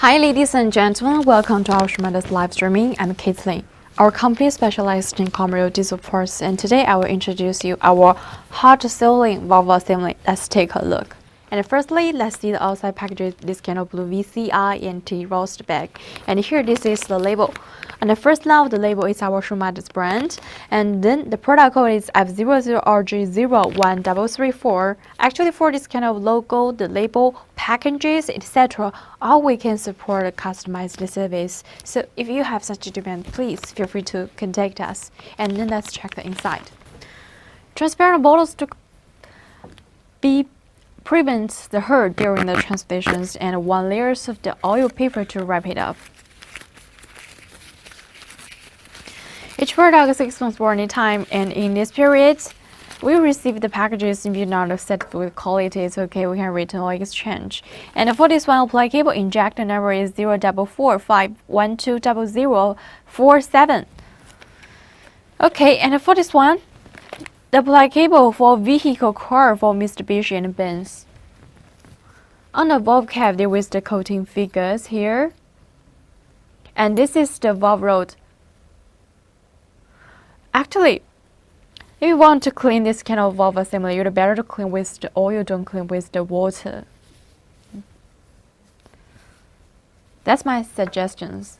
Hi ladies and gentlemen, welcome to our Shumatt's live streaming. I'm Caitlin. Our company specializes in commercial diesel parts, and today I will introduce you our hot sealing valve assembly. Let's take a look. And firstly, let's see the outside package. This kind of blue VCI and T roast bag. And here this is the label. And the first line of the label is our Shumatt's brand. And then the product code is F00RJ01334. Actually, for this kind of logo, the label, packages, etc., all we can support a customized service. So if you have such a demand, please feel free to contact us. And then let's check the inside. Transparent bottles to be prevents the hurt during the translations, and 1 layer of the oil paper to wrap it up. Each product is 6 months warranty time, and in this period, we receive the packages if you're not satisfied with quality. It's okay, we can return or exchange. And for this one, apply cable injector number is 04451200047. Okay, and for this one, the apply cable for vehicle car for Mitsubishi and Benz. On the valve cap, there is the coating figures here. And this is the valve rod. Actually, if you want to clean this kind of valve assembly, you'd better to clean with the oil, don't clean with the water. That's my suggestions.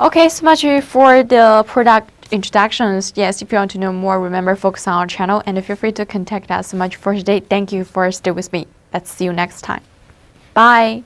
Okay, so much for the product introductions. Yes, if you want to know more, remember focus on our channel and feel free to contact us. So much for today. Thank you for staying with me. Let's see you next time. Bye.